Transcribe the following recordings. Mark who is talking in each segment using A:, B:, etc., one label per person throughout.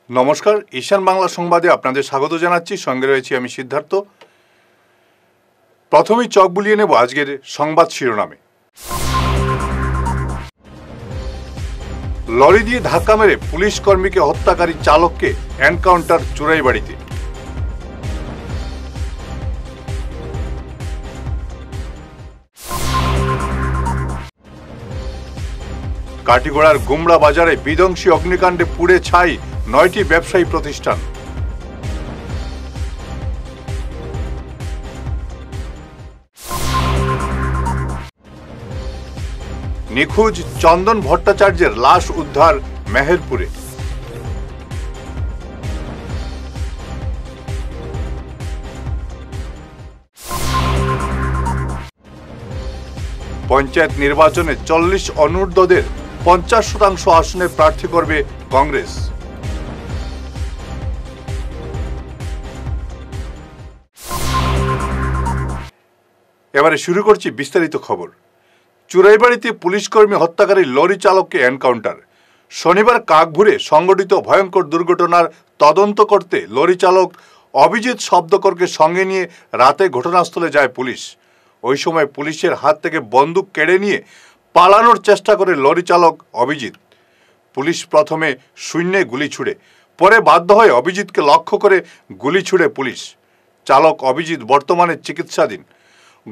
A: নমস্কার, ঈশান বাংলা সংবাদে আপনাদের স্বাগত জানাচ্ছি। সঙ্গে রয়েছি আমি সিদ্ধার্থ। প্রথমেই চোখ বুলিয়ে নেব আজকের সংবাদ শিরোনামে। লরি দিয়ে ধাক্কা মেরে পুলিশ কর্মীকে হত্যাকারী চালককে এনকাউন্টার চুরাইবাড়িতে। কাটিগড়ার গুমড়া বাজারে বিধ্বংসী অগ্নিকাণ্ডে পুড়ে ছাই 9টি ব্যবসায়ী প্রতিষ্ঠান। নিখোঁজ চন্দন ভট্টাচার্যের লাশ উদ্ধার মেহেরপুরে। পঞ্চায়েত নির্বাচনে 40 অনূর্ধ্বদের 50% আসনে প্রার্থী করবে কংগ্রেস। এবারে শুরু করছি বিস্তারিত খবর। চুরাইবাড়িতে পুলিশ কর্মী হত্যাকারী লরি চালককে এনকাউন্টার। শনিবার কাকভুরে সংঘটিত ভয়ঙ্কর দুর্ঘটনার তদন্ত করতে লরি চালক অভিজিৎ শব্দকরকে সঙ্গে নিয়ে রাতে ঘটনাস্থলে যায় পুলিশ। ওই সময় পুলিশের হাত থেকে বন্দুক কেড়ে নিয়ে পালানোর চেষ্টা করে লরি চালক অভিজিৎ। পুলিশ প্রথমে শূন্যে গুলি ছুড়ে, পরে বাধ্য হয়ে অভিজিৎকে লক্ষ্য করে গুলি ছুড়ে পুলিশ। চালক অভিজিৎ বর্তমানে চিকিৎসাধীন।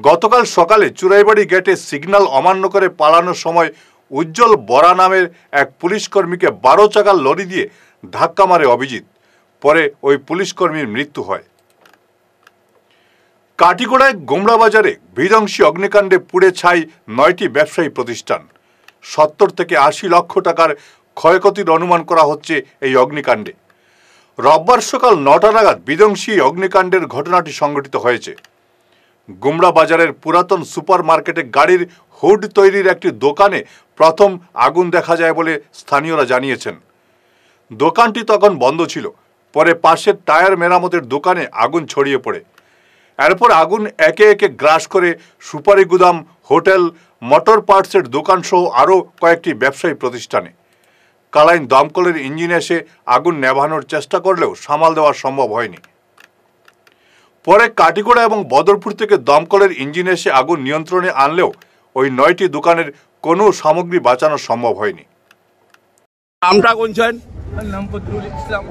A: গতকাল সকালে চুরাইবাড়ি গেটে সিগন্যাল অমান্য করে পালানোর সময় উজ্জ্বল বরা নামের এক পুলিশ কর্মীকে 12 চাকার লরি দিয়ে ধাক্কা মারে অভিজিৎ। পরে ওই পুলিশ কর্মীর মৃত্যু হয়। কাটিগড়ায় গুমড়া বাজারে বিধ্বংসী অগ্নিকাণ্ডে পুড়ে ছাই 9টি ব্যবসায়ী প্রতিষ্ঠান। 70 থেকে 80 লক্ষ টাকার ক্ষয়ক্ষতির অনুমান করা হচ্ছে এই অগ্নিকাণ্ডে। রোববার সকাল 9টা নাগাদ বিধ্বংসী অগ্নিকাণ্ডের ঘটনাটি সংঘটিত হয়েছে। গুমড়া বাজারের পুরাতন সুপার মার্কেটে গাড়ির হুড তৈরির একটি দোকানে প্রথম আগুন দেখা যায় বলে স্থানীয়রা জানিয়েছেন। দোকানটি তখন বন্ধ ছিল। পরে পাশের টায়ার মেরামতের দোকানে আগুন ছড়িয়ে পড়ে। এরপর আগুন একে একে গ্রাস করে সুপারি গুদাম, হোটেল, মোটর পার্টসের দোকান সহ আরও কয়েকটি ব্যবসায়ী প্রতিষ্ঠানে। কালাইন দমকলের ইঞ্জিন এসে আগুন নেভানোর চেষ্টা করলেও সামাল দেওয়া সম্ভব হয়নি। পরে কাটিগড়া এবং বদরপুর থেকে দমকলের ইঞ্জিন এসে আগুন নিয়ন্ত্রণে আনলেও ওই 9টি দোকানের কোনো সামগ্রী বাঁচানো সম্ভব হয়নি।
B: নামটা কোনছেন?
C: নাম বদরুল ইসলাম।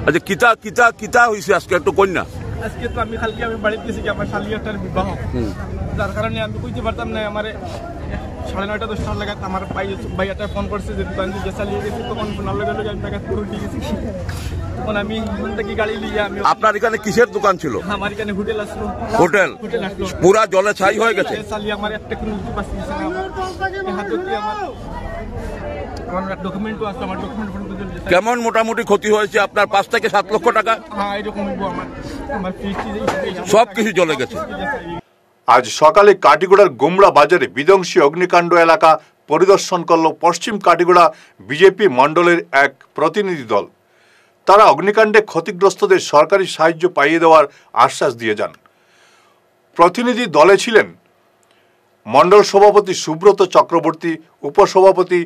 B: আচ্ছা, কিতা কিতা কিতা হইছে আজকে একটু কন্যা?
C: আজকে তো আমি কালকে বাড়িতে গেছি, আমার শালিয়াটার বিবাহ, যার কারণে আমি কইতে পারতাম না। আমার 9:30 10টা লাগাত আমার ভাইয়াটা ফোন করছে যে দোকান দিয়ে চালিয়ে গেছি। তখন ফোনার লগে লগে আমি টাকা পুরো দিয়ে গেছি। তখন আমি এখান থেকে গাড়ি নিয়ে আমি।
B: আপনার এখানে কিসের দোকান ছিল?
C: আমার এখানে হোটেল আসলো।
B: হোটেল
C: আসলো,
B: পুরা জলে ছাই হয়ে গেছে।
C: চালিয়ে আমার একটা কোনো কিছু পাচ্ছি না। হাতে আমার ডকুমেন্টও আছে, আমার ডকুমেন্ট
B: কেমন মোটামুটি ক্ষতি হয়েছে আপনার? 5 থেকে 7 লক্ষ টাকা।
C: হ্যাঁ, এরকম আমার
B: সব কিছু জ্বলে গেছে।
A: আজ সকালে কাটিগড়ার গুমড়া বাজারে বিধ্বংসী অগ্নিকাণ্ড এলাকা পরিদর্শন করল পশ্চিম কাটিগড়া বিজেপি মণ্ডলের এক প্রতিনিধি দল। তারা অগ্নিকাণ্ডে ক্ষতিগ্রস্তদের সরকারি সাহায্য পাইয়ে দেওয়ার আশ্বাস দিয়ে যান। প্রতিনিধি দলে ছিলেন মণ্ডল সভাপতি সুব্রত চক্রবর্তী, উপসভাপতি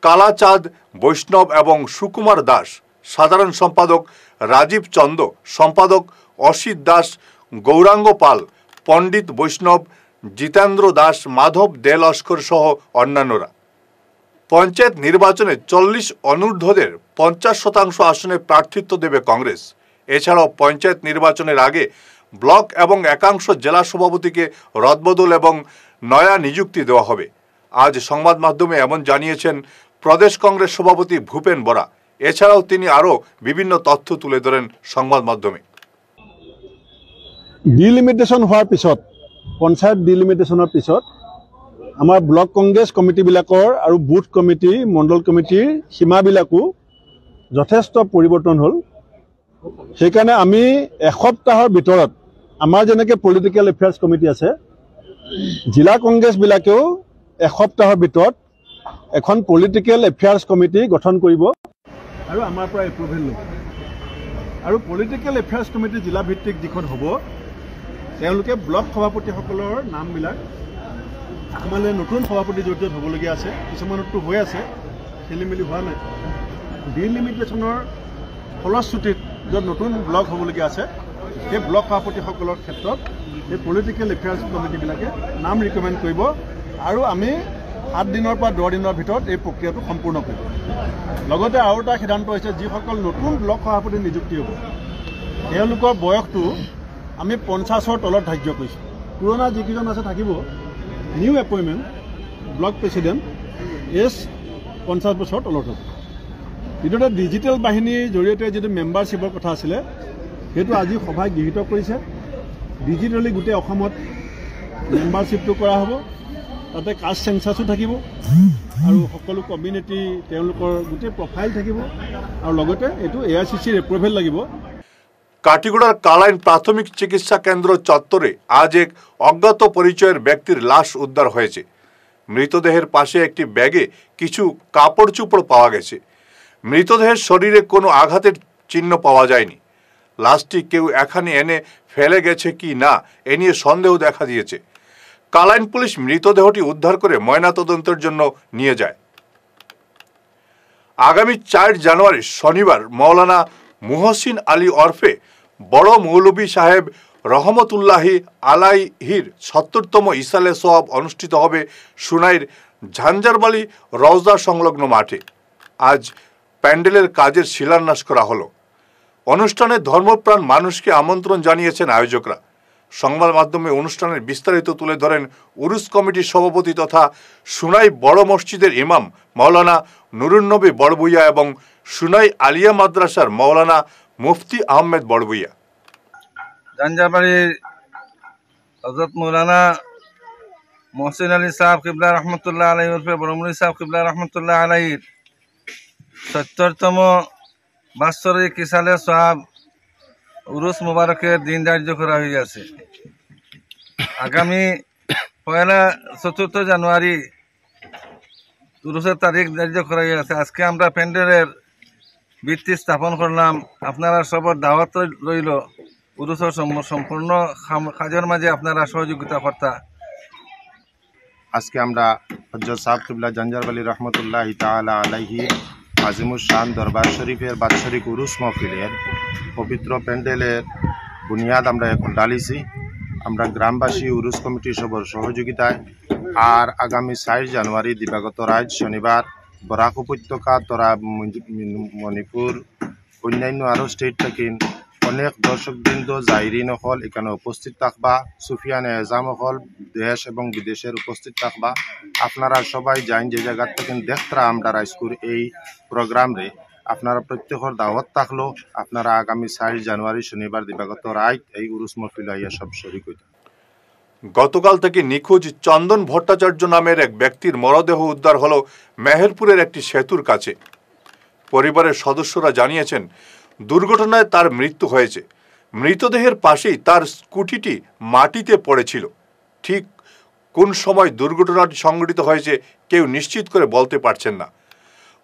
A: কালাচাঁদ বৈষ্ণব এবং সুকুমার দাস, সাধারণ সম্পাদক রাজীব চন্দ, সম্পাদক অসিত দাস, গৌরাঙ্গ পাল, পণ্ডিত বৈষ্ণব, জিতেন্দ্র দাস, মাধব দে লস্কর সহ অন্যান্যরা। পঞ্চায়েত নির্বাচনে 40 অনূর্ধ্বদের 50% আসনে প্রার্থিত্ব দেবে কংগ্রেস। এছাড়াও পঞ্চায়েত নির্বাচনের আগে ব্লক এবং একাংশ জেলা সভাপতিকে রদবদল এবং নয়া নিযুক্তি দেওয়া হবে। আজ সংবাদ মাধ্যমে এমন জানিয়েছেন প্রদেশ কংগ্রেস সভাপতি ভূপেন বরা। এছাড়াও তিনি আরও বিভিন্ন তথ্য তুলে ধরেন সংবাদ মাধ্যমে।
D: ডিলিমিটেশ্যন হওয়ার পিছত, পঞ্চায়ত ডিলিমিটেশ্যনৰ পিছত আমাৰ ব্লক কংগ্ৰেছ কমিটিবিলাকৰ আৰু বুথ কমিটি, মণ্ডল কমিটিৰ সীমাবিলাকো যথেষ্ট পৰিৱৰ্তন হ'ল। সেইকাৰণে আমি এসপ্তাহৰ ভিতৰত আমাৰ যেনেকৈ পলিটিকেল এফেয়াৰ্ছ কমিটি আছে, জিলা কংগ্ৰেছবিলাকেও এসপ্তাহৰ ভিতৰত এখন পলিটিকেল এফেয়াৰ্ছ কমিটি গঠন কৰিব আৰু আমাৰ পৰা এপ্ৰুভেল ল'ব। আৰু পলিটিকেল এফেয়াৰ্ছ কমিটি জিলা ভিত্তিক যিখন হ'ব, তেওঁলোকে ব্লক সভাপতিসকলৰ নামবিলাক মানে নতুন সভাপতি য'ত য'ত হ'বলগীয়া আছে, কিছুমানতো হৈ আছে, খেলি মেলি হোৱা নাই। ডিলিমিটেশ্যনৰ ফলশ্ৰুতিত য'ত নতুন ব্লক হ'বলগীয়া আছে সেই ব্লক সভাপতিসকলৰ ক্ষেত্ৰত এই পলিটিকেল এফেয়াৰ্ছ কমিটিবিলাকে নাম ৰিকমেণ্ড কৰিব আৰু আমি 7 দিনৰ পৰা 10 দিনৰ ভিতৰত এই প্ৰক্ৰিয়াটো সম্পূৰ্ণ কৰিব। লগতে আৰু এটা সিদ্ধান্ত হৈছে যিসকল নতুন ব্লক সভাপতি নিযুক্তি হ'ব তেওঁলোকৰ বয়সটো আমি 50ৰ তলত ধাৰ্য কৰিছোঁ। পুৰণা যিকেইজন আছে থাকিব, new appointment block president age 50 বছৰ তলত হ'ব। দ্বিতীয়তে ডিজিটেল বাহিনীৰ জৰিয়তে যিটো মেম্বাৰশ্বিপৰ কথা আছিলে সেইটো আজি সভাই গৃহীত কৰিছে। ডিজিটেলি গোটেই অসমত মেম্বাৰশ্বিপটো কৰা হ'ব, তাতে কাষ্ট চেঞ্চাছো থাকিব আৰু সকলো কমিউনিটি তেওঁলোকৰ গোটেই প্ৰফাইল থাকিব আৰু লগতে এইটো AICCৰ এপ্ৰুভেল লাগিব।
A: কাটিগড়ার কালাইন প্রাথমিক চিকিৎসা কেন্দ্র চত্বরে আজ এক অজ্ঞাত পরিচয়ের ব্যক্তির লাশ উদ্ধার হয়েছে। মৃতদেহের পাশে একটি ব্যাগে কিছু কাপড় চোপড় পাওয়া গেছে। মৃতদেহের শরীরে কোনো আঘাতের চিহ্ন পাওয়া যায়নি। লাশটি কেউ এখানে এনে ফেলে গেছে কি না এ নিয়ে সন্দেহ দেখা দিয়েছে। কালাইন পুলিশ মৃতদেহটি উদ্ধার করে ময়নাতদন্তের জন্য নিয়ে যায়। আগামী 4 জানুয়ারি শনিবার মৌলানা মুহসিন আলী ওরফে বড় মৌলভী সাহেব রহমতুল্লাহি আলাইহির 70তম ইসালে সোয়াব অনুষ্ঠিত হবে সুনাইর ঝাঞ্জারবালি রওজা সংলগ্ন মাঠে। আজ প্যান্ডেলের কাজের শিলান্যাস করা হলো। অনুষ্ঠানে ধর্মপ্রাণ মানুষকে আমন্ত্রণ জানিয়েছেন আয়োজকরা। সংবাদ মাধ্যমে অনুষ্ঠানের বিস্তারিত তুলে ধরেন উরুস কমিটির সভাপতি তথা সুনাই বড় মসজিদের ইমাম মৌলানা নুরুন্নবী বড়ভূইয়া এবং সুনাই আলিয়া মাদ্রাসার মৌলানা মুফতি আহমেদ বড়ভূইয়া।
E: জাঞ্জারবাড়ির হযরত মৌলানা মহসিন আলী সাহেব কিবলা রহমতুল্লাহ আলাইহি উর্ফে বড়মুনি সাহেব কিবলা রহমতুল্লাহ আলাইহির 70তম বাৎসরিক ইসালে সোয়াব উরুস মুবারকের দিন ধার্য করা হয়ে গেছে। আগামী 4 জানুয়ারি উরুসের তারিখ ধার্য করা গেছে। আজকে আমরা প্যান্ডেলের ভিত্তি স্থাপন করলাম। আপনারা সবার দাওয়াত রইল উরুসের সম্পূর্ণ কাজের মাঝে আপনারা সহযোগিতা কর্তা।
F: আজকে আমরা হযরত সাহেব কিবলা জাঞ্জারবালি রহমতুল্লাহি তাআলা আলাইহি আজিমুস শান দরবার শরীফের বাৎসরিক উরুস মাহফিলের পবিত্র প্যান্ডেলের বুনিয়াদ আমরা এখন ডালিছি। আমরা গ্রামবাসী উরুস কমিটির সবার সহযোগিতায় আর আগামী 4 জানুয়ারি দিবাগত রাত শনিবার বরাক উপত্যকা তরা মণিপুর অন্যান্য আরও স্টেট থেকে অনেক দর্শকবৃন্দ জাইরিন হল এখানে উপস্থিত থাকবা। সুফিয়ান এজাম হল দেশ এবং বিদেশের উপস্থিত থাকবা। আপনারা সবাই যাইন যে জায়গা থেকে দেখতরা আমরা রাইস্কুর এই প্রোগ্রাম রে আপনারা প্রত্যেকের দাওয়াত থাকলো। আপনারা আগামী 4 জানুয়ারি শনিবার দিবাগত রাত এই উরুস মাহফিল আইয়া সব শরীক হইত।
A: গতকাল থেকে নিখোঁজ চন্দন ভট্টাচার্য নামের এক ব্যক্তির মরদেহ উদ্ধার হলো মেহেরপুরের একটি সেতুর কাছে। পরিবারের সদস্যরা জানিয়েছেন দুর্ঘটনায় তার মৃত্যু হয়েছে। মৃতদেহের পাশেই তার স্কুটিটি মাটিতে পড়েছিল। ঠিক কোন সময় দুর্ঘটনাটি সংঘটিত হয়েছে কেউ নিশ্চিত করে বলতে পারছেন না।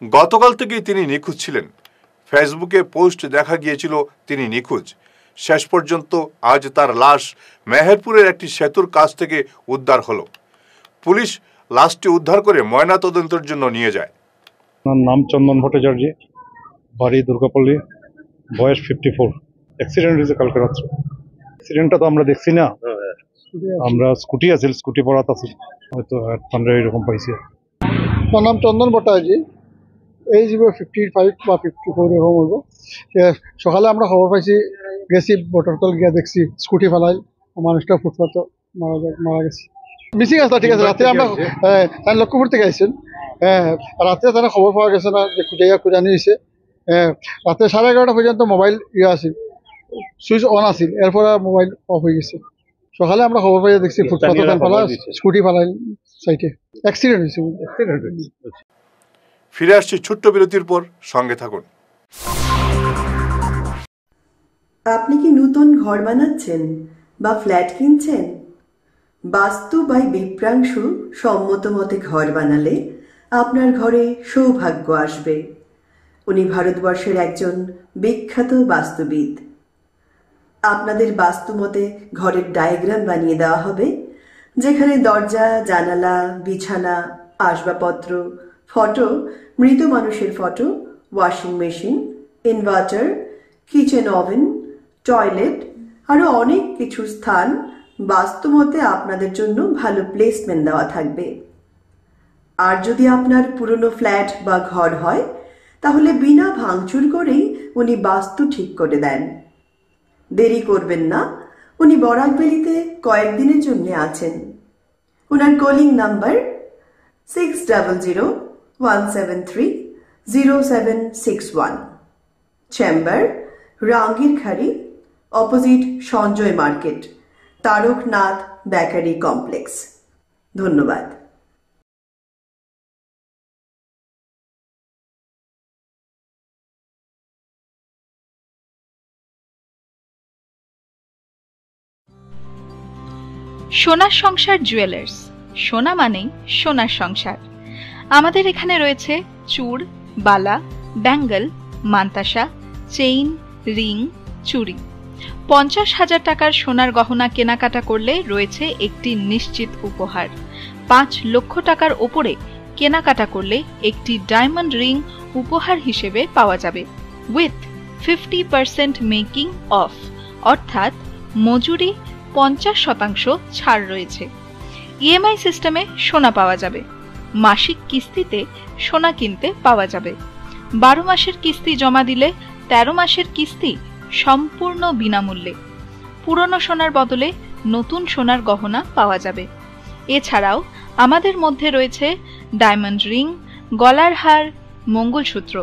A: গতকাল থেকেই তিনি নিখোঁজ ছিলেন। ফেসবুকে পোস্ট দেখা গিয়েছিল তিনি নিখোঁজ। শেষ পর্যন্ত আজ তার লাশ মেহেরপুরের একটি সেতুর কাছ থেকে উদ্ধার হলো। পুলিশ লাশটি উদ্ধার করে ময়নাতদন্তের জন্য নিয়ে যায়।
G: আমার নাম চন্দন ভট্টাচার্য, বাড়ি দুর্গাপল্লী, বয়স 54। অ্যাক্সিডেন্ট হয়েছে কালকে রাত্রে। অ্যাক্সিডেন্টটা তো আমরা দেখছি না, আমরা স্কুটি আছিল, স্কুটি পড়াত আছিল, হয়তো হেডফোনটা এরকম পাইছে।
H: আমার নাম চন্দন ভট্টাচার্য, এই যাব 55 বা 54 এরকম হইব। সকালে আমরা খবর পাইছি, গেছি বটরতল গিয়া দেখছি স্কুটি ফেলাই মানুষটা ফুটপাত মারা গেছে। মিসিং আসলা, ঠিক আছে। রাতে আমরা লক্ষ্যপুর থেকে আইছেন, রাতে তারা খবর পাওয়া গেছে না যে খুঁজাইয়া খুঁজানি হয়েছে। রাতে 11:30 পর্যন্ত মোবাইল আছিল, সুইচ অন আছিল, এরপর মোবাইল অফ হয়ে গেছে। সকালে আমরা খবর পাইয়া দেখছি ফুটপাত ফেলা স্কুটি ফেলাই সাইটে অ্যাক্সিডেন্ট হয়েছে।
A: ফিরে আসছি ছোট্ট বিরতির পর, সঙ্গে থাকুন।
I: আপনি কি নতুন ঘর বানাচ্ছেন বা ফ্ল্যাট কিনছেন? বাস্তু বাই বিপ্রাংশু সম্মত মতে ঘর বানালে আপনার ঘরে সৌভাগ্য আসবে। উনি ভারতবর্ষের একজন বিখ্যাত বাস্তুবিদ। আপনাদের বাস্তু মতে ঘরের ডায়াগ্রাম বানিয়ে দেওয়া হবে, যেখানে দরজা, জানালা, বিছানা, আসবাবপত্র, ফটো, মৃত মানুষের photo, washing machine, inverter, kitchen oven, toilet আরও অনেক কিছু স্থান বাস্তুমতে আপনাদের জন্য ভালো প্লেসমেন্ট দেওয়া থাকবে। আর যদি আপনার পুরনো ফ্ল্যাট বা ঘর হয় তাহলে বিনা ভাঙচুর করেই উনি বাস্তু ঠিক করে দেন। দেরি করবেন না, উনি বরাকভ্যালিতে কয়েকদিনের জন্য আছেন। ওনার calling number 6001730761। Chamber Rangirkhari, opposite Sanjay market, Taraknath bakery complex. ধন্যবাদ।
J: সোনার সংসার জুয়েলার্স। সোনা মানেই সোনার সংসার। আমাদের এখানে রয়েছে চূড়, বালা, ব্যাঙ্গল, মান্তাসা, চেইন, রিং, চুড়ি। 50,000 টাকার সোনার গহনা কেনাকাটা করলে রয়েছে একটি নিশ্চিত উপহার। 5 লক্ষ টাকার ওপরে কেনাকাটা করলে একটি ডায়মন্ড রিং উপহার হিসেবে পাওয়া যাবে উইথ 50% মেকিং অফ, অর্থাৎ মজুরি 50% ছাড় রয়েছে। ইএমআই সিস্টেমে সোনা পাওয়া যাবে। মাসিক কিস্তিতে সোনা কিনতে পাওয়া যাবে। 12 মাসের কিস্তি জমা দিলে 13 মাসের কিস্তি সম্পূর্ণ বিনামূল্যে। পুরনো সোনার বদলে নতুন সোনার গহনা পাওয়া যাবে। এছাড়াও আমাদের মধ্যে রয়েছে ডায়মন্ড রিং, গলার হার, মঙ্গলসূত্র।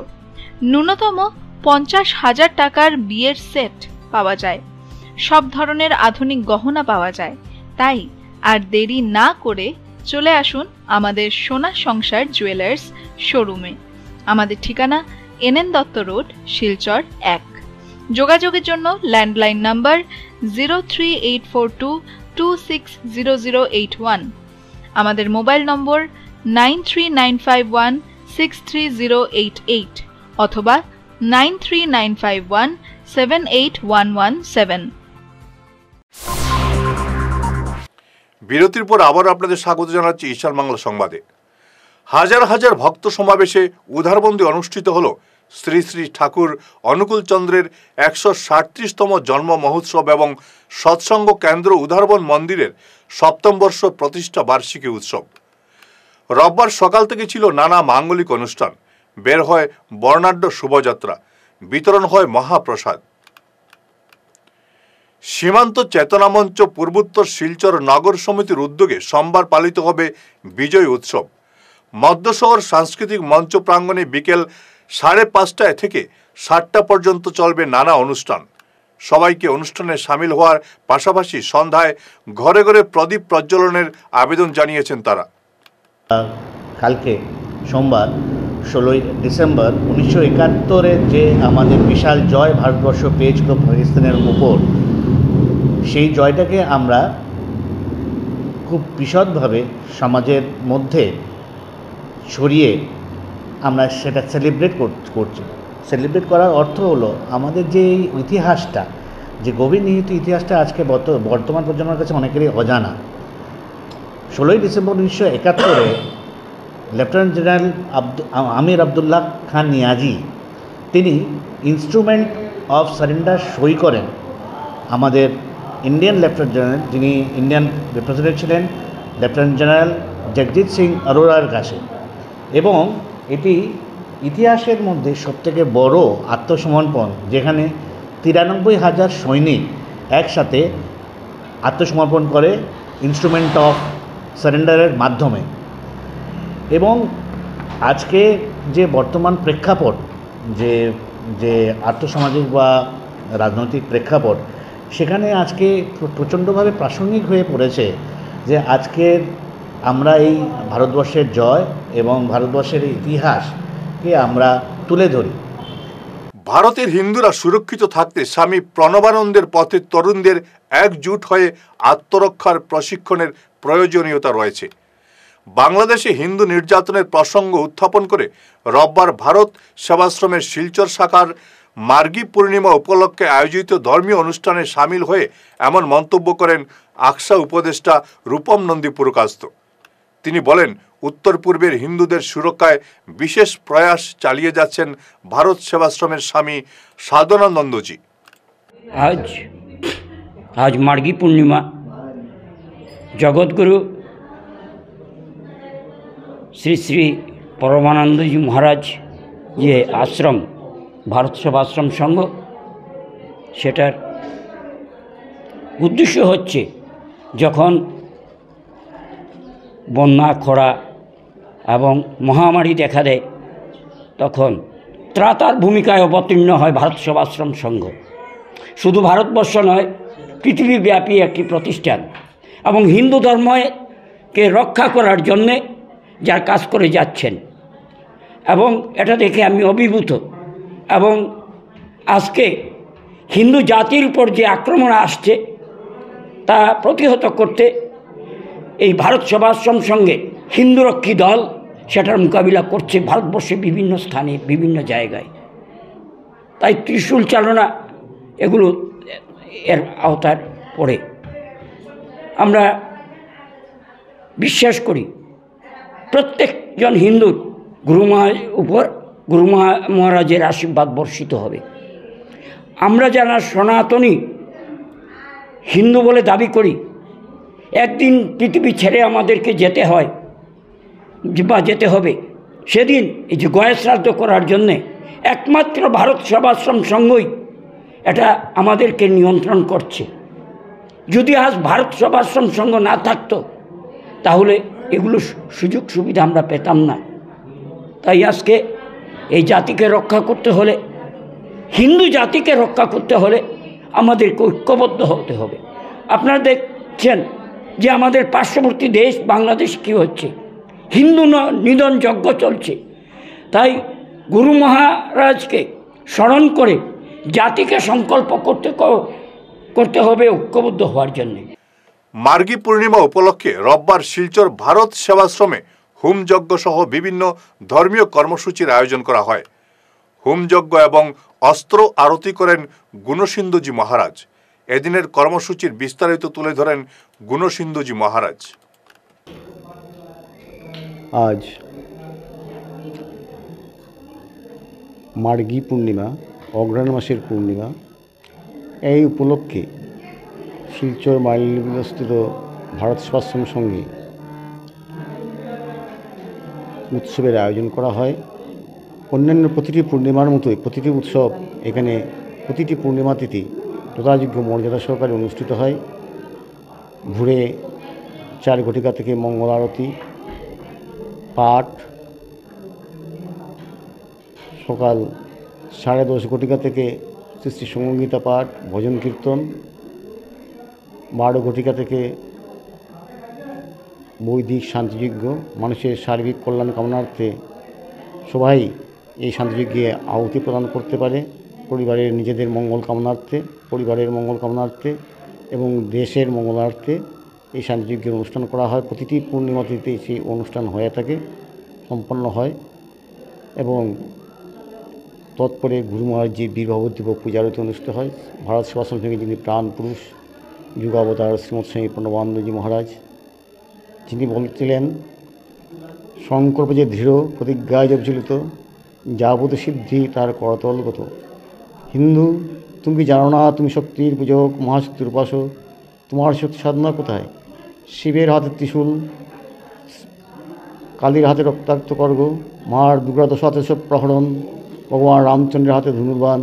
J: ন্যূনতম 50,000 টাকার বিয়ের সেট পাওয়া যায়। সব ধরনের আধুনিক গহনা পাওয়া যায়। তাই আর দেরি না করে চলে আসুন আমাদের সোনা সংসার জুয়েলার্স শোরুমে। আমাদের ঠিকানা NN দত্ত রোড, শিলচর 1। যোগাযোগের জন্য ল্যান্ডলাইন নাম্বার 03842260081। আমাদের মোবাইল নম্বর 9395163088 অথবা 9395178117।
A: বিরতির পর আবার আপনাদের স্বাগত জানাচ্ছি ঈশান বাংলা সংবাদে। হাজার হাজার ভক্ত সমাবেশে উদারবন্দি অনুষ্ঠিত হল শ্রী শ্রী ঠাকুর অনুকূল চন্দ্রের 137তম জন্ম মহোৎসব এবং সৎসঙ্গ কেন্দ্র উদারবন মন্দিরের 7ম বর্ষ প্রতিষ্ঠা বার্ষিকী উৎসব। রোববার সকাল থেকে ছিল নানা মাঙ্গলিক অনুষ্ঠান। বের হয় বর্ণাঢ্য শোভাযাত্রা, বিতরণ হয় মহাপ্রসাদ। সীমান্ত চেতনা মঞ্চ পূর্বোত্তর শিলচর নগর সমিতির উদ্যোগে সোমবার পালিত হবে বিজয় উৎসব। মধ্য শহর সাংস্কৃতিক মঞ্চ প্রাঙ্গণে বিকেল 5:30 থেকে 7টা পর্যন্ত চলবে নানা অনুষ্ঠান। সবাইকে অনুষ্ঠানে সামিল হওয়ার পাশাপাশি সন্ধ্যায় ঘরে ঘরে প্রদীপ প্রজ্বলনের আবেদন জানিয়েছেন তারা।
K: কালকে সোমবার 16 ডিসেম্বর 1971-এর যে আমাদের বিশাল জয় ভারতবর্ষ পেয়েছিল পাকিস্তানের উপর, সেই জয়টাকে আমরা খুব বিশদভাবে সমাজের মধ্যে ছড়িয়ে আমরা সেটা সেলিব্রেট করছি। সেলিব্রেট করার অর্থ হলো আমাদের যে ইতিহাসটা, যে গভীর নিহিত ইতিহাসটা আজকে বর্তমান প্রজন্মের কাছে অনেকেরই অজানা। 16 ডিসেম্বর 1971-এ লেফটেন্যান্ট জেনারেল আমির আবদুল্লাহ খান নিয়াজি তিনি ইনস্ট্রুমেন্ট অফ সারেন্ডার সই করেন আমাদের ইন্ডিয়ান লেফটেন্যান্ট জেনারেল, যিনি ইন্ডিয়ান রিপ্রেজেন্টেটিভ ছিলেন, লেফটেন্যান্ট জেনারেল জগজিৎ সিং অরোরার কাছে। এবং এটি ইতিহাসের মধ্যে সবথেকে বড় আত্মসমর্পণ, যেখানে 93,000 সৈনিক একসাথে আত্মসমর্পণ করে ইনস্ট্রুমেন্ট অফ সারেন্ডারের মাধ্যমে। এবং আজকে যে বর্তমান প্রেক্ষাপট, যে আর্থসামাজিক বা রাজনৈতিক প্রেক্ষাপট, সেখানে আজকে প্রচণ্ডভাবে প্রাসঙ্গিক হয়ে পড়েছে যে আজকের আমরা এই ভারতবর্ষের জয় এবং ভারতবর্ষের ইতিহাসকে আমরা তুলে ধরি।
A: ভারতের হিন্দুরা সুরক্ষিত থাকতে স্বামী প্রণবানন্দের পথে তরুণদের একজুট হয়ে আত্মরক্ষার প্রশিক্ষণের প্রয়োজনীয়তা রয়েছে। বাংলাদেশে হিন্দু নির্যাতনের প্রসঙ্গ উত্থাপন করে রোববার ভারত সেবাশ্রমের শিলচর শাখার মার্গী পূর্ণিমা উপলক্ষে আয়োজিত ধর্মীয় অনুষ্ঠানে সামিল হয়ে এমন মন্তব্য করেন আকসা উপদেষ্টা রূপম নন্দী পুরকাস্ত। তিনি বলেন, উত্তর পূর্বের হিন্দুদের সুরক্ষায় বিশেষ প্রয়াস চালিয়ে যাচ্ছেন ভারত সেবাশ্রমের স্বামী সাধনানন্দজি।
L: आज मार्गी पूर्णिमा, जगतगुरु श्री श्री परमानंद जी महाराज ये आश्रम भारत सेवाश्रम संघ सेटार उद्देश्य होच्छे जखन बन्या खरा एवं महामारी देखा देय तखन त्रातार भूमिकाय अवतीर्ण है भारत सेवाश्रम संघ। शुधु भारतवर्ष नय पृथिवीव्यापी एक प्रतिष्ठान एवं हिंदू धर्म के रक्षा करार जन्य जार काज करे जाच्छेन एवं एटा देखे आमी अभिभूत एवं आजके हिंदू जातिर उपर जे आक्रमण आसছে ता प्रतिहत करते এই भारत सेवाश्रम संघे हिंदू रक्षी दल सेटार मोकाबिला करছে भारतवर्षे विभिन्न स्थाने विभिन्न जायगाय। ताई त्रिशूल चालना एगुलो एर आवतार पड़े आमरा विश्वास करी प्रत्येक जन हिंदुर गुरु महाराजेर आशीर्वाद बर्षित होबे। आमरा जाना सनातनी हिंदू बोले दाबी करी एक दिन पृथिवी छेड़े आमादेरके जेते हय बा जेते होबे सेदिन এই যে গয়া শ্রাদ্ধ করার জন্য একমাত্র ভারত সেবাশ্রম সংঘই এটা আমাদেরকে নিয়ন্ত্রণ করছে। যদি আজ ভারত সেবাশ্রম সংঘ না থাকতো তাহলে এগুলো সুযোগ সুবিধা আমরা পেতাম না। তাই আজকে এই জাতিকে রক্ষা করতে হলে হিন্দু জাতিকে রক্ষা করতে হলে আমাদেরকে ঐক্যবদ্ধ হতে হবে। আপনারা দেখছেন যে আমাদের পার্শ্ববর্তী দেশ বাংলাদেশ কি হচ্ছে, हिंदू निधन यज्ञ चलছে। তাই गुरु महाराज के स्मरण करे जाति के संकल्प करते होबे ऐक्यबद्ध होवार जन्य।
A: मार्गी पूर्णिमा उपलक्षे रविवार शिलचर भारत सेवाश्रमे होम यज्ञ सह विभिन्न धर्मीय कर्मसूचिर आयोजन करा हय। होम यज्ञ एवं अस्त्र आरती करें गुणसिंधुजी महाराज। एदिनेर कर्मसूचिर विस्तारित तुले धरेन गुणसिंधुजी महाराज।
M: आज मार्गी पूर्णिमा अग्रहण मासेर पूर्णिमा এই উপলক্ষে শিলচর মাইলস্থিত ভারত সেবাশ্রম সঙ্গে উৎসবের আয়োজন করা হয়। অন্যান্য প্রতিটি পূর্ণিমার মতোই প্রতিটি উৎসব এখানে প্রতিটি পূর্ণিমা তিথি যথাযোগ্য মর্যাদা সহকারে অনুষ্ঠিত হয়। ভোরে 4 ঘটিকা থেকে মঙ্গল আরতি, পাঠ, সকাল 10:30 ঘটিকা থেকে শ্রী শ্রী সঙ্গীতা পাঠ, ভজন কীর্তন, 12 ঘটিকা থেকে বৈদিক শান্তিযজ্ঞ। মানুষের সার্বিক কল্যাণ কামনার্থে সবাই এই শান্তিযজ্ঞে আহুতি প্রদান করতে পারে পরিবারের নিজেদের মঙ্গল কামনার্থে, পরিবারের মঙ্গল কামনার্থে এবং দেশের মঙ্গলার্থে এই শান্তিযজ্ঞের অনুষ্ঠান করা হয়। প্রতিটি পূর্ণিমা তিথিতে সেই অনুষ্ঠান হয়ে থাকে, সম্পন্ন হয় এবং তৎপরে গুরু মহারাজজি বীরভব দিবস পূজা আরতি অনুষ্ঠিত হয়। ভারত সেবাশ্রম থেকে যিনি প্রাণ পুরুষ যুগাবতার শ্রীমৎ স্বামী প্রণবানন্দজি মহারাজ, যিনি বলছিলেন সংকল্প যে দৃঢ় প্রতিজ্ঞায় জবজলিত যাবত সিদ্ধি তার করতলগত। হিন্দু তুমি কি জানো না তুমি শক্তির পূজক, মহাশক্তির উপাসক, তোমার শক্তি সাধনা কোথায়? শিবের হাতে ত্রিশূল, কালীর হাতে রক্তাক্ত খড়গ, মার দুর্গা দশ হাতে সব প্রহরণ, ভগবান রামচন্দ্রের হাতে ধনুর্বাণ,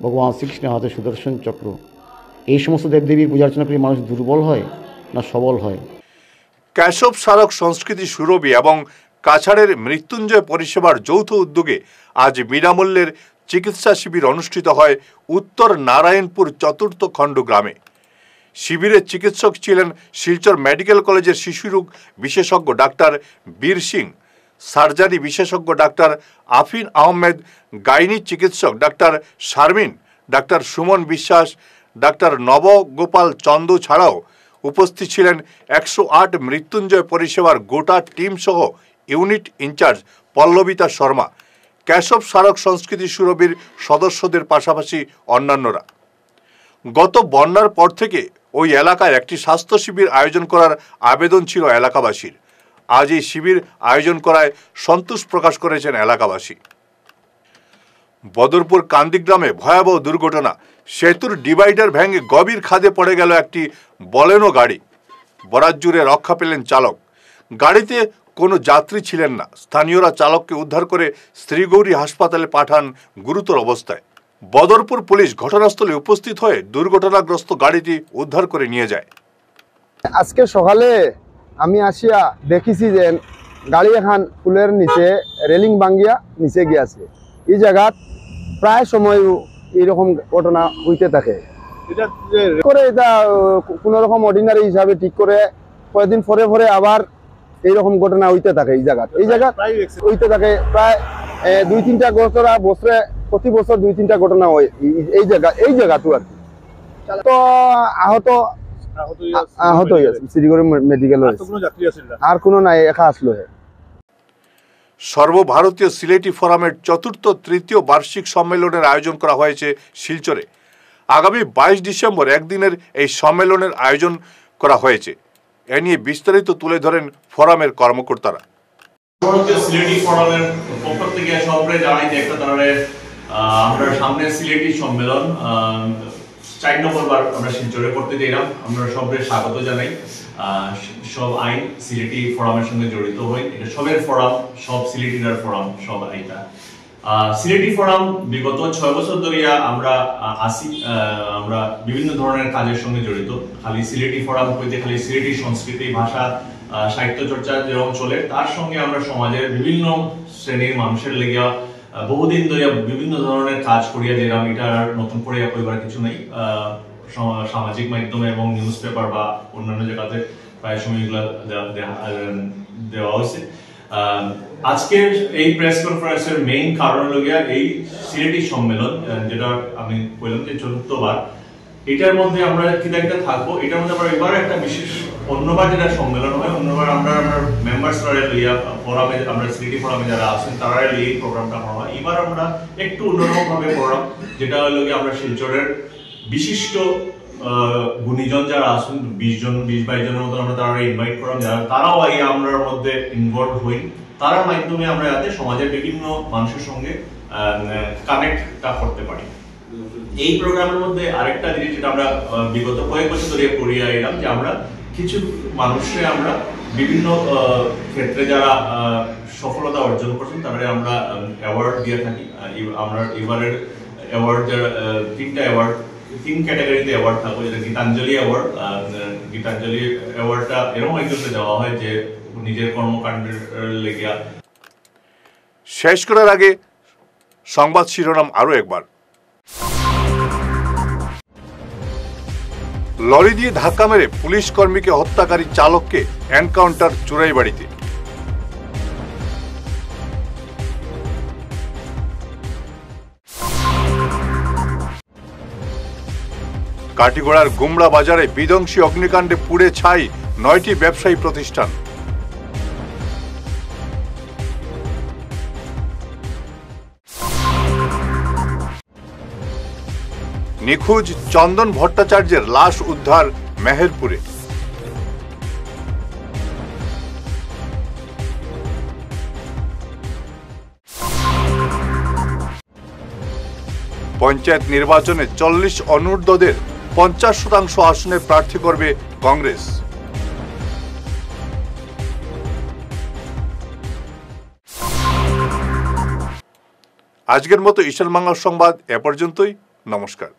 M: ভগবান শ্রীকৃষ্ণের হাতে সুদর্শন চক্র। এই সমস্ত দেবদেবীর পূজার্চনা করে মানুষ দুর্বল হয় না সবল হয়?
A: কেশব স্মারক সংস্কৃতি সুরভি এবং কাছাড়ের মৃত্যুঞ্জয় পরিষেবার যৌথ উদ্যোগে আজ বিনামূল্যের চিকিৎসা শিবির অনুষ্ঠিত হয় উত্তর নারায়ণপুর চতুর্থ খণ্ড গ্রামে। শিবিরের চিকিৎসক ছিলেন শিলচর মেডিকেল কলেজের শিশুরোগ বিশেষজ্ঞ ডাক্তার বীর সিং, সার্জারি বিশেষজ্ঞ ডাক্তার আফিন আহমেদ, গাইনি চিকিৎসক ডাক্তার শারমিন, ডাক্তার সুমন বিশ্বাস, ডাক্তার নবগোপাল চন্দ ছাড়াও উপস্থিত ছিলেন 108 মৃত্যুঞ্জয় পরিষেবার গোটা টিম সহ ইউনিট ইনচার্জ পল্লবিতা শর্মা, কেশব স্মারক সংস্কৃতি সুরভির সদস্যদের পাশাপাশি অন্যান্যরা। গত বন্যার পর থেকে ওই এলাকায় একটি স্বাস্থ্য শিবির আয়োজন করার আবেদন ছিল এলাকাবাসীর। আজ এই শিবির আয়োজন করায় সন্তোষ প্রকাশ করেছেন এলাকাবাসী। বদরপুর কান্দি গ্রামে ভয়াবহ দুর্ঘটনা। সেতুর ডিভাইডার ভেঙে গভীর খাদে পড়ে গেল একটি বলেনো গাড়ি। বরাত জুড়ে রক্ষা পেলেন চালক। গাড়িতে কোনো যাত্রী ছিলেন না। স্থানীয়রা চালককে উদ্ধার করে শ্রীগৌরী হাসপাতালে পাঠান গুরুতর অবস্থায়। বদরপুর পুলিশ ঘটনাস্থলে উপস্থিত হয়ে দুর্ঘটনাগ্রস্ত গাড়িটি উদ্ধার করে নিয়ে যায়।
N: আজকে সকালে আমি আসিয়া দেখিছি যে গাড়ি এখন পুলের নিচে রেলিং ভাঙ্গিয়া নিচে গিয়েছে। এই জায়গাত প্রায় সময় এইরকম ঘটনা হইতে থাকে। এটা কোনো রকম অর্ডিনারি হিসাবে ঠিক করে কয়েকদিন পরে পরে আবার এইরকম ঘটনা হইতে থাকে। এই জায়গা হইতে থাকে প্রায় 2-3টা বছরে প্রতি বছর 2-3টা ঘটনা হয় এই জায়গাতে আর কি। তো আহত হয়েছে শ্রীগৌরী মেডিকেল আর কোনো নাই, একা আসলো।
A: সর্বভারতীয় সিলেটি ফোরামের চতুর্থ তৃতীয় বার্ষিক সম্মেলনের আয়োজন করা হয়েছে শিলচরে। আগামী 22 ডিসেম্বর একদিনের এই সম্মেলনের আয়োজন করা হয়েছে। এ নিয়ে বিস্তারিত তুলে ধরেন ফোরামের কর্মকর্তারা।
O: ভারতীয় সিলেটি ফোরামের পক্ষ থেকে সবাই জানাই যে একটা ধরনের আমরা সামনে সিলেটি সম্মেলন 4 নম্বরবার আমরা শিলচরে করতে যাইলাম। আমরা সবাই স্বাগত জানাই। সব আইন সিলেটি ফোরামের সঙ্গে জড়িত হই। এটা সবের ফোরাম, সব সিলেটিনার ফোরাম, সব আইটা সিলেটি ফোরাম বিগত 6 বছর ধরে আমরা আমরা বিভিন্ন ধরনের কাজের সঙ্গে জড়িত। খালি সিলেটি ফোরাম হইতে খালি সিলেটি সংস্কৃতি, ভাষা, সাহিত্য চর্চা যেরকম চলে, তার সঙ্গে আমরা সমাজের বিভিন্ন শ্রেণীর মানুষের লেগে বহুদিন ধরে বিভিন্ন ধরনের কাজ করিয়া যেরকম, এটা নতুন করে কইবার কিছু নেই। সামাজিক মাধ্যমে এবং নিউজ পেপার বা অন্যান্য জায়গাতে প্রায় সময় এগুলো দেওয়া হয়েছে। আজকের এই প্রেস কনফারেন্সের মেইন কারণ হলো এই সিলেটি সম্মেলন, যেটা আমি বললাম যে 4বার। এটার মধ্যে আমরা কি একটা থাকবো, এটার মধ্যে আমরা এবার একটা বিশেষ অন্যবার যেটা সম্মেলন হয়, অন্যবার আমরা মেম্বার্সরা লইয়া ফোরামে, আমরা সিলেটি ফোরামে যারা আছেন তারা এই প্রোগ্রামটা করা হয়। এবার আমরা একটু অন্যরকম ভাবে প্রোগ্রাম, যেটা হলো আমরা শিলচরের বিশিষ্ট গুণীজন যারা আছেন 20-22 জনের মতো আমরা তারা ইনভাইট করলাম, যারা তারাও এই আমরার মধ্যে ইনভলভ হই। তার মাধ্যমে আমরা যাতে সমাজের বিভিন্ন মানুষের সঙ্গে কানেক্টটা করতে পারি। এই প্রোগ্রামের মধ্যে আরেকটা জিনিস যেটা আমরা বিগত কয়েক বছর ধরে করিয়ে এলাম, যে আমরা কিছু মানুষকে আমরা বিভিন্ন ক্ষেত্রে যারা সফলতা অর্জন করছেন তাদের আমরা অ্যাওয়ার্ড দিয়ে থাকি। আমরা এবারের অ্যাওয়ার্ড যারা 3টা অ্যাওয়ার্ড, 3 ক্যাটাগরিতে অ্যাওয়ার্ড থাকবে, যেটা গীতাঞ্জলি অ্যাওয়ার্ড। গীতাঞ্জলি অ্যাওয়ার্ডটা এরকম একজনকে দেওয়া হয় যে নিজের কর্মকাণ্ডের লেগে।
A: শেষ করার আগে সংবাদ শিরোনাম আরো একবার। লরি দিয়ে ধাক্কা মেরে পুলিশ কর্মীকে হত্যাকারী চালককে এনকাউন্টার চুরাইবাড়িতে। কাটিগড়ার গুমড়া বাজারে বিধ্বংসী অগ্নিকাণ্ডে পুড়ে ছাই 9টি ব্যবসায়ী প্রতিষ্ঠান। নিখোঁজ চন্দন ভট্টাচার্যের লাশ উদ্ধার মেহেরপুরে। পঞ্চায়েত নির্বাচনে 40 অনূর্ধ্বদের 50% আসনে প্রার্থী করবে কংগ্রেস। আজকের মতো ঈশান বাংলা সংবাদ এ পর্যন্তই। নমস্কার।